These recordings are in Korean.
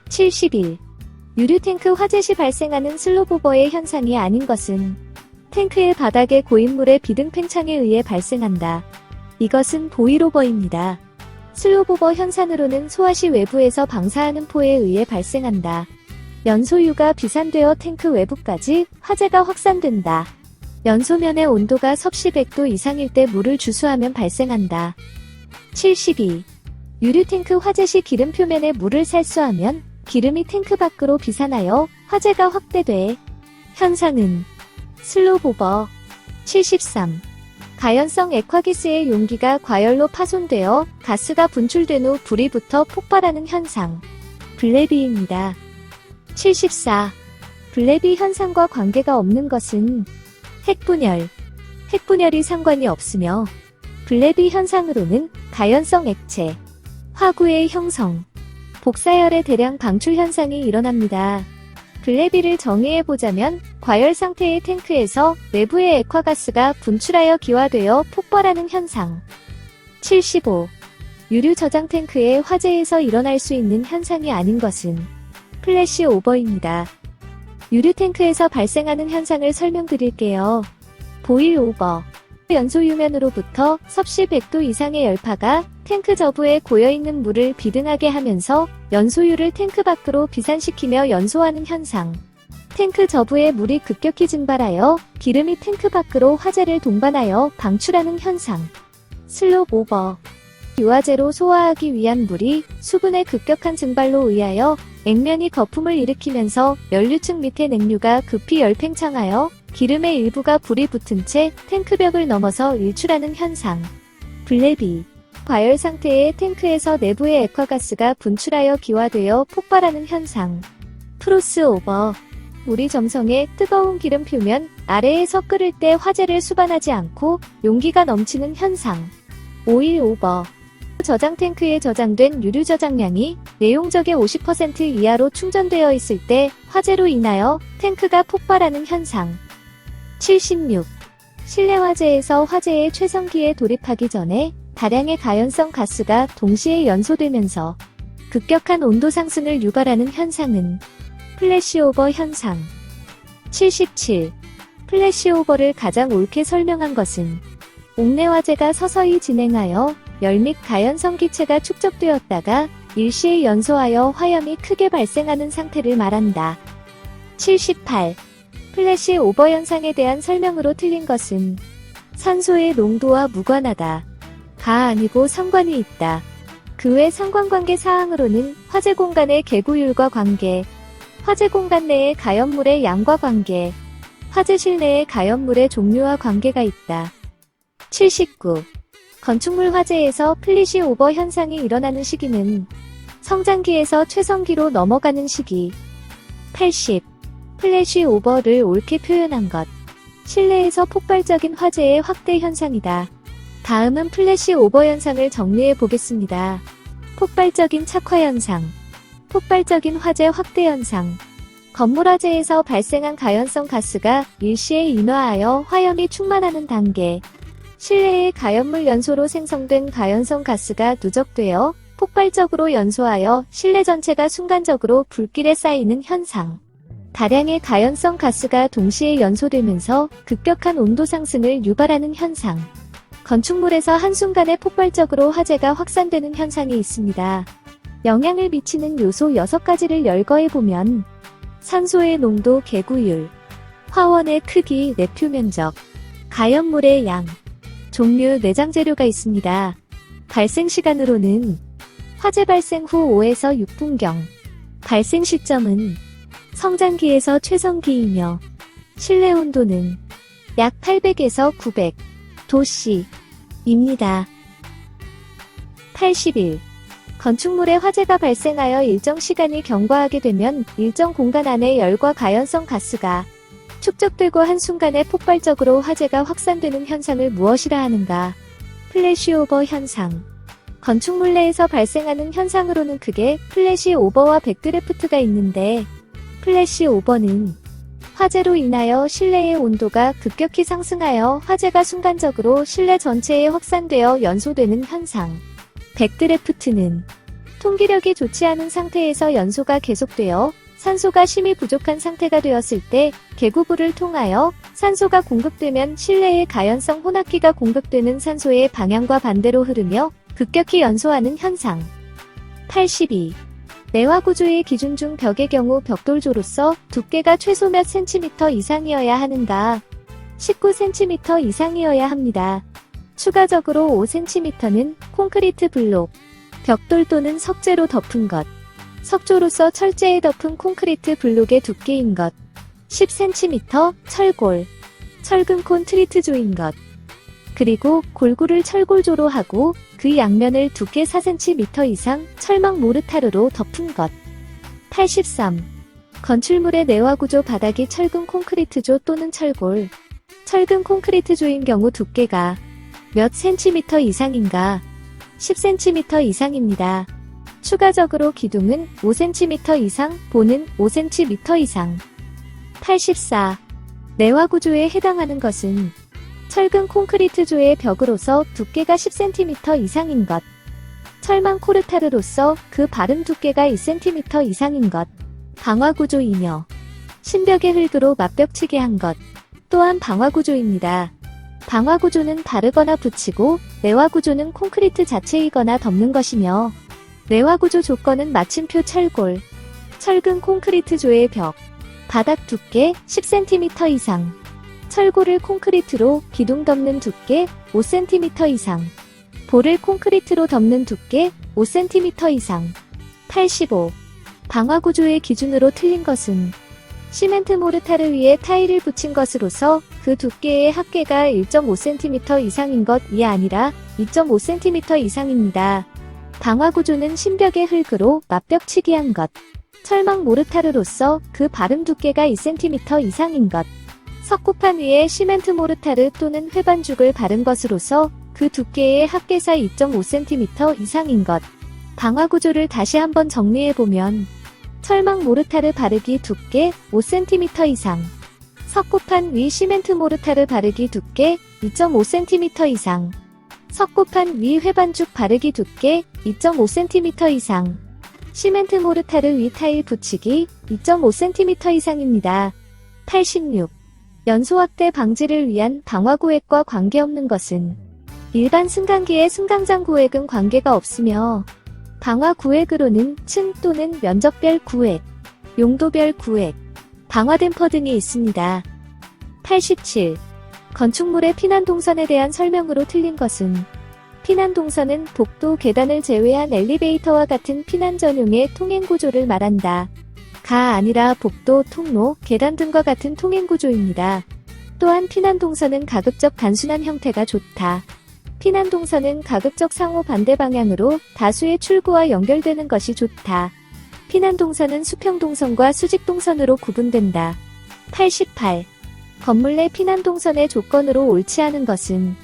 71. 유류탱크 화재 시 발생하는 슬로보버의 현상이 아닌 것은 탱크의 바닥에 고인 물의 비등 팽창에 의해 발생한다. 이것은 보일오버입니다. 슬로보버 현상으로는 소화시 외부에서 방사하는 포에 의해 발생한다. 연소유가 비산되어 탱크 외부까지 화재가 확산된다. 연소면의 온도가 섭씨 100도 이상일 때 물을 주수하면 발생한다. 72. 유류탱크 화재 시 기름 표면에 물을 살수하면 기름이 탱크 밖으로 비산하여 화재가 확대돼. 현상은 슬로보버. 73. 가연성 액화기스의 용기가 과열로 파손되어 가스가 분출된 후 불이 붙어 폭발하는 현상. 블레비입니다. 74. 블레비 현상과 관계가 없는 것은 핵분열. 핵분열이 상관이 없으며 블레비 현상으로는 가연성 액체, 화구의 형성, 복사열의 대량 방출 현상이 일어납니다. 블레비를 정의해보자면 과열 상태의 탱크에서 외부의 액화가스가 분출하여 기화되어 폭발하는 현상. 75. 유류 저장 탱크의 화재에서 일어날 수 있는 현상이 아닌 것은 플래시 오버입니다. 유류 탱크에서 발생하는 현상을 설명드릴게요. 보일 오버. 연소유면으로부터 섭씨 100도 이상의 열파가 탱크 저부에 고여있는 물을 비등하게 하면서 연소유를 탱크 밖으로 비산시키며 연소하는 현상. 탱크 저부에 물이 급격히 증발하여 기름이 탱크 밖으로 화재를 동반하여 방출하는 현상. 슬롭 오버. 유화제로 소화하기 위한 물이 수분의 급격한 증발로 의하여 액면이 거품을 일으키면서 연료층 밑의 냉류가 급히 열팽창하여 기름의 일부가 불이 붙은 채 탱크벽을 넘어서 일출하는 현상. 블레비. 과열 상태의 탱크에서 내부의 액화가스가 분출하여 기화되어 폭발하는 현상. 프로스 오버. 물이 점성해 뜨거운 기름 표면 아래에서 끓을 때 화재를 수반하지 않고 용기가 넘치는 현상. 오일 오버. 저장 탱크에 저장된 유류 저장량이 내용적의 50% 이하로 충전되어 있을 때 화재로 인하여 탱크가 폭발하는 현상. 76. 실내 화재에서 화재의 최성기에 돌입하기 전에 다량의 가연성 가스가 동시에 연소되면서 급격한 온도 상승을 유발하는 현상은 플래시오버 현상. 77. 플래시오버를 가장 옳게 설명한 것은 옥내 화재가 서서히 진행하여 열 및 가연성 기체가 축적되었다가 일시에 연소하여 화염이 크게 발생하는 상태를 말한다. 78. 플래시 오버 현상에 대한 설명으로 틀린 것은 산소의 농도와 무관하다. 가 아니고 상관이 있다. 그 외 상관관계 사항으로는 화재 공간의 개구율과 관계, 화재 공간 내의 가연물의 양과 관계, 화재실 내의 가연물의 종류와 관계가 있다. 79. 건축물 화재에서 플래시 오버 현상이 일어나는 시기는 성장기에서 최성기로 넘어가는 시기. 80. 플래시 오버를 옳게 표현한 것. 실내에서 폭발적인 화재의 확대 현상이다. 다음은 플래시 오버 현상을 정리해 보겠습니다. 폭발적인 착화 현상, 폭발적인 화재 확대 현상. 건물 화재에서 발생한 가연성 가스가 일시에 인화하여 화염이 충만하는 단계. 실내의 가연물 연소로 생성된 가연성 가스가 누적되어 폭발적으로 연소하여 실내 전체가 순간적으로 불길에 쌓이는 현상. 다량의 가연성 가스가 동시에 연소되면서 급격한 온도 상승을 유발하는 현상. 건축물에서 한순간에 폭발적으로 화재가 확산되는 현상이 있습니다. 영향을 미치는 요소 6가지를 열거해보면 산소의 농도, 개구율, 화원의 크기, 내표 면적, 가연물의 양, 종류, 내장 재료가 있습니다. 발생 시간으로는 화재 발생 후 5에서 6분경, 발생 시점은 성장기에서 최성기이며 실내 온도는 약 800에서 900 도씨입니다. 81. 건축물에 화재가 발생하여 일정 시간이 경과하게 되면 일정 공간 안에 열과 가연성 가스가 축적되고 한순간에 폭발적으로 화재가 확산되는 현상을 무엇이라 하는가? 플래시오버 현상. 건축물 내에서 발생하는 현상으로는 크게 플래시 오버와 백드래프트가 있는데 플래시 오버는 화재로 인하여 실내의 온도가 급격히 상승하여 화재가 순간적으로 실내 전체에 확산되어 연소되는 현상. 백드래프트는 통기력이 좋지 않은 상태에서 연소가 계속되어 산소가 심히 부족한 상태가 되었을 때 계구부를 통하여 산소가 공급되면 실내에 가연성 혼합기가 공급되는 산소의 방향과 반대로 흐르며 급격히 연소하는 현상. 82. 내화 구조의 기준 중 벽의 경우 벽돌조로서 두께가 최소 몇 센티미터 이상이어야 하는가? 19cm 이상이어야 합니다. 추가적으로 5cm는 콘크리트 블록, 벽돌 또는 석재로 덮은 것, 석조로서 철제에 덮은 콘크리트 블록의 두께인 것, 10cm 철골, 철근 콘크리트조인 것, 그리고 골고를 철골조로 하고 그 양면을 두께 4cm 이상 철망 모르타르로 덮은 것. 83. 건축물의 내화구조 바닥이 철근 콘크리트조 또는 철골, 철근 콘크리트조인 경우 두께가 몇 센티미터 이상인가? 10cm 이상입니다. 추가적으로 기둥은 5cm 이상, 보는 5cm 이상. 84. 내화구조에 해당하는 것은 철근 콘크리트조의 벽으로서 두께가 10cm 이상인 것, 철망 코르타르로서 그 바름 두께가 2cm 이상인 것, 방화구조이며 신벽의 흙으로 맞벽치게 한 것 또한 방화구조입니다. 방화구조는 바르거나 붙이고 내화구조는 콘크리트 자체이거나 덮는 것이며 내화구조 조건은 마침표 철골, 철근 콘크리트조의 벽, 바닥 두께 10cm 이상, 철골을 콘크리트로 기둥 덮는 두께 5cm 이상, 볼을 콘크리트로 덮는 두께 5cm 이상. 85. 방화구조의 기준으로 틀린 것은 시멘트 모르타르 위에 타일을 붙인 것으로서 그 두께의 합계가 1.5cm 이상인 것이 아니라 2.5cm 이상입니다. 방화구조는 신벽의 흙으로 맞벽치기 한 것, 철망 모르타르로서 그 바름 두께가 2cm 이상인 것, 석고판 위에 시멘트 모르타르 또는 회반죽을 바른 것으로서 그 두께의 합계사 2.5cm 이상인 것. 방화구조를 다시 한번 정리해보면 철망 모르타르 바르기 두께 5cm 이상, 석고판 위 시멘트 모르타르 바르기 두께 2.5cm 이상, 석고판 위 회반죽 바르기 두께 2.5cm 이상, 시멘트 모르타르 위 타일 붙이기 2.5cm 이상입니다. 86. 연소 확대 방지를 위한 방화구획과 관계없는 것은 일반 승강기의 승강장 구획은 관계가 없으며 방화구획으로는 층 또는 면적별 구획, 용도별 구획, 방화댐퍼 등이 있습니다. 87. 건축물의 피난동선에 대한 설명으로 틀린 것은 피난동선은 복도 계단을 제외한 엘리베이터와 같은 피난 전용의 통행구조를 말한다. 가 아니라 복도, 통로, 계단 등과 같은 통행구조입니다. 또한 피난동선은 가급적 단순한 형태가 좋다. 피난동선은 가급적 상호 반대 방향으로 다수의 출구와 연결되는 것이 좋다. 피난동선은 수평동선과 수직동선으로 구분된다. 88. 건물 내 피난동선의 조건으로 옳지 않은 것은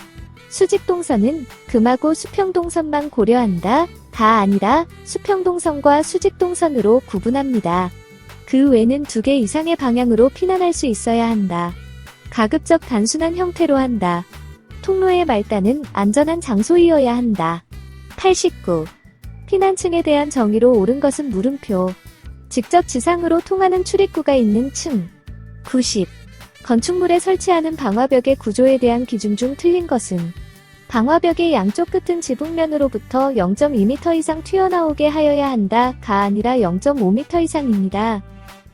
수직동선은 금하고 수평동선만 고려한다. 다 아니라 수평동선과 수직동선으로 구분합니다. 그 외는 2개 이상의 방향으로 피난할 수 있어야 한다. 가급적 단순한 형태로 한다. 통로의 말단은 안전한 장소이어야 한다. 89. 피난층에 대한 정의로 옳은 것은 물음표. 직접 지상으로 통하는 출입구가 있는 층. 90. 건축물에 설치하는 방화벽의 구조에 대한 기준 중 틀린 것은 방화벽의 양쪽 끝은 지붕면으로부터 0.2m 이상 튀어나오게 하여야 한다. 가 아니라 0.5m 이상입니다.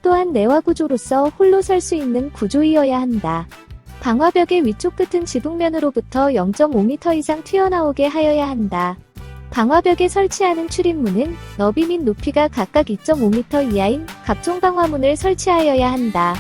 또한 내화 구조로서 홀로 설 수 있는 구조이어야 한다. 방화벽의 위쪽 끝은 지붕면으로부터 0.5m 이상 튀어나오게 하여야 한다. 방화벽에 설치하는 출입문은 너비 및 높이가 각각 2.5m 이하인 각종 방화문을 설치하여야 한다.